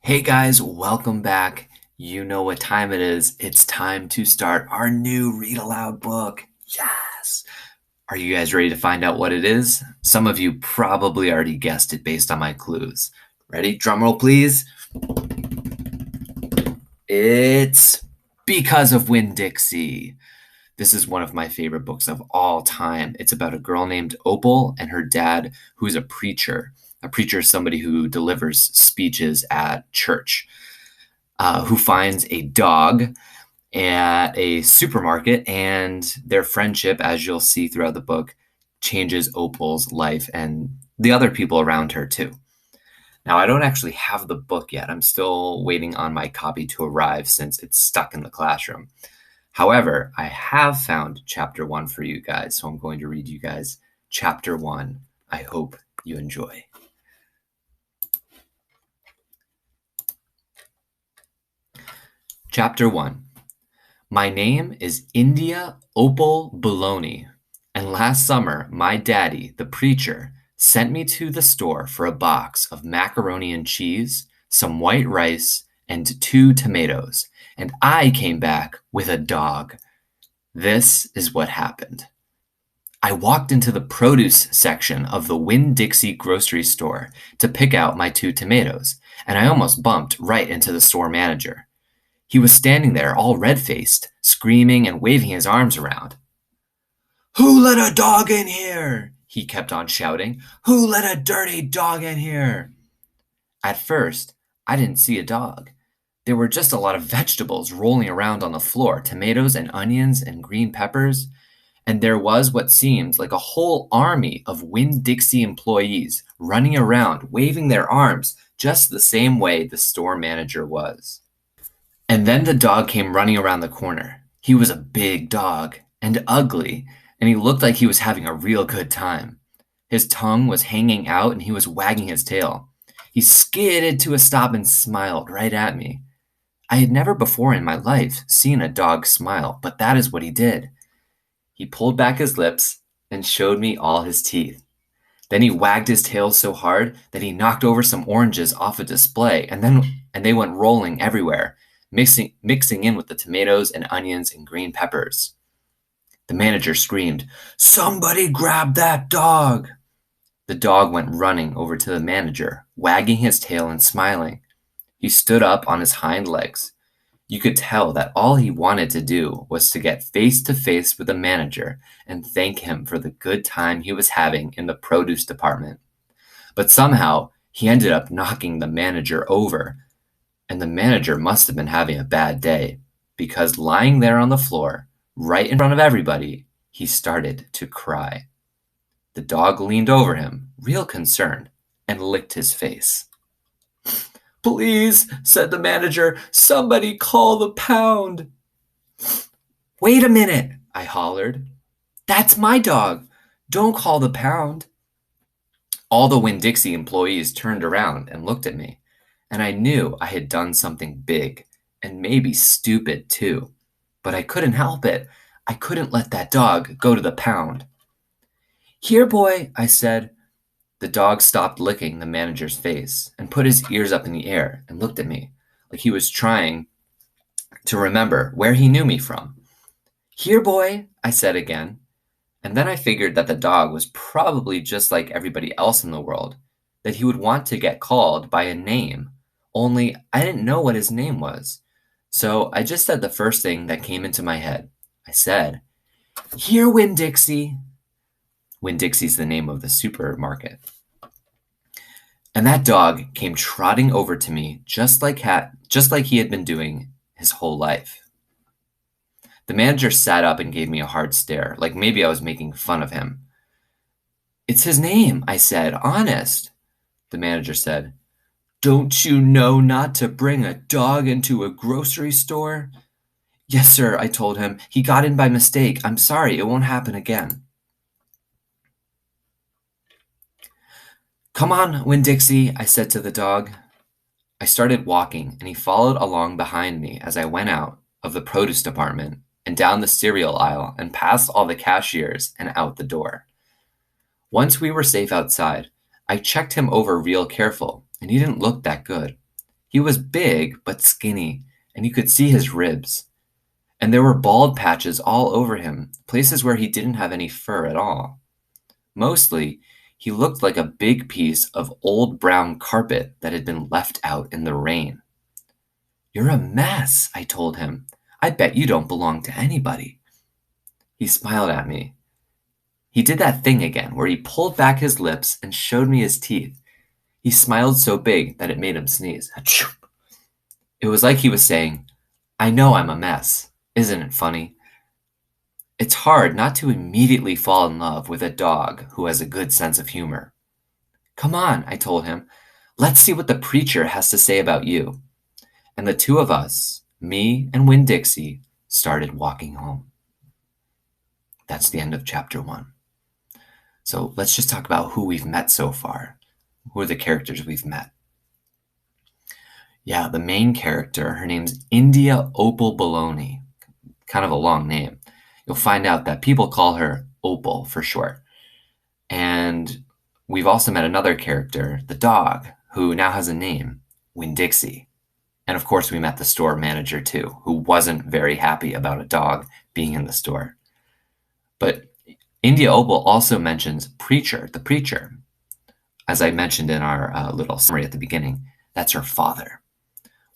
Hey guys, welcome back. You know what time it is. It's time to start our new Read Aloud book. Yes! Are you guys ready to find out what it is? Some of you probably already guessed it based on my clues. Ready? Drumroll, please. It's Because of Winn-Dixie. This is one of my favorite books of all time. It's about a girl named Opal and her dad, who's a preacher. A preacher is somebody who delivers speeches at church, who finds a dog at a supermarket, and their friendship, as you'll see throughout the book, changes Opal's life and the other people around her too. Now, I don't actually have the book yet. I'm still waiting on my copy to arrive since it's stuck in the classroom. However, I have found chapter 1 for you guys, so I'm going to read you guys chapter 1. I hope you enjoy. Chapter 1. My name is India Opal Bologna, and last summer my daddy, the preacher, sent me to the store for a box of macaroni and cheese, some white rice, and 2 tomatoes, and I came back with a dog. This is what happened. I walked into the produce section of the Winn-Dixie grocery store to pick out my 2 tomatoes, and I almost bumped right into the store manager. He was standing there all red-faced, screaming and waving his arms around. "Who let a dog in here?" he kept on shouting. "Who let a dirty dog in here?" At first, I didn't see a dog. There were just a lot of vegetables rolling around on the floor, tomatoes and onions and green peppers, and there was what seemed like a whole army of Winn-Dixie employees running around, waving their arms just the same way the store manager was. And then the dog came running around the corner. He was a big dog and ugly, and he looked like he was having a real good time. His tongue was hanging out and he was wagging his tail. He skidded to a stop and smiled right at me. I had never before in my life seen a dog smile, but that is what he did. He pulled back his lips and showed me all his teeth. Then he wagged his tail so hard that he knocked over some oranges off a display, and they went rolling everywhere, mixing in with the tomatoes and onions and green peppers. The manager screamed, "Somebody grab that dog!" The dog went running over to the manager, wagging his tail and smiling. He stood up on his hind legs. You could tell that all he wanted to do was to get face to face with the manager and thank him for the good time he was having in the produce department. But somehow, he ended up knocking the manager over, and the manager must have been having a bad day, because lying there on the floor, right in front of everybody, he started to cry. The dog leaned over him, real concerned, and licked his face. "Please," said the manager, "somebody call the pound." "Wait a minute," I hollered. "That's my dog. Don't call the pound." All the Winn-Dixie employees turned around and looked at me, and I knew I had done something big, and maybe stupid too. But I couldn't help it. I couldn't let that dog go to the pound. "Here, boy," I said. The dog stopped licking the manager's face and put his ears up in the air and looked at me like he was trying to remember where he knew me from. "Here, boy," I said again. And then I figured that the dog was probably just like everybody else in the world, that he would want to get called by a name, only I didn't know what his name was. So I just said the first thing that came into my head. I said, "Here, Winn-Dixie." Winn-Dixie's the name of the supermarket. And that dog came trotting over to me just like he had been doing his whole life. The manager sat up and gave me a hard stare, like maybe I was making fun of him. "It's his name," I said, "honest." The manager said, "Don't you know not to bring a dog into a grocery store?" "Yes, sir," I told him. "He got in by mistake. I'm sorry, it won't happen again." "Come on, Winn-Dixie," I said to the dog. I started walking, and he followed along behind me as I went out of the produce department and down the cereal aisle and past all the cashiers and out the door. Once we were safe outside, I checked him over real careful, and he didn't look that good. He was big but skinny, and you could see his ribs. And there were bald patches all over him, places where he didn't have any fur at all. Mostly, he looked like a big piece of old brown carpet that had been left out in the rain. "You're a mess," I told him. "I bet you don't belong to anybody." He smiled at me. He did that thing again where he pulled back his lips and showed me his teeth. He smiled so big that it made him sneeze. Achoo. It was like he was saying, "I know I'm a mess. Isn't it funny?" It's hard not to immediately fall in love with a dog who has a good sense of humor. "Come on," I told him. "Let's see what the preacher has to say about you." And the two of us, me and Winn-Dixie, started walking home. That's the end of chapter 1. So let's just talk about who we've met so far. Who are the characters we've met? Yeah, the main character, her name's India Opal Baloney. Kind of a long name. You'll find out that people call her Opal for short. And we've also met another character, the dog, who now has a name, Winn-Dixie. And of course, we met the store manager too, who wasn't very happy about a dog being in the store. But India Opal also mentions preacher, the preacher. As I mentioned in our little summary at the beginning, that's her father.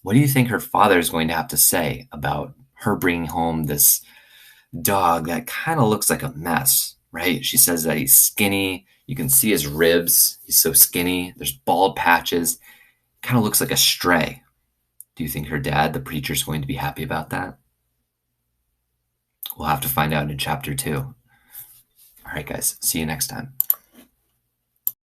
What do you think her father is going to have to say about her bringing home this dog that kind of looks like a mess, right? She says that he's skinny. You can see his ribs. He's so skinny. There's bald patches. Kind of looks like a stray. Do you think her dad, the preacher, is going to be happy about that? We'll have to find out in chapter 2. All right, guys. See you next time.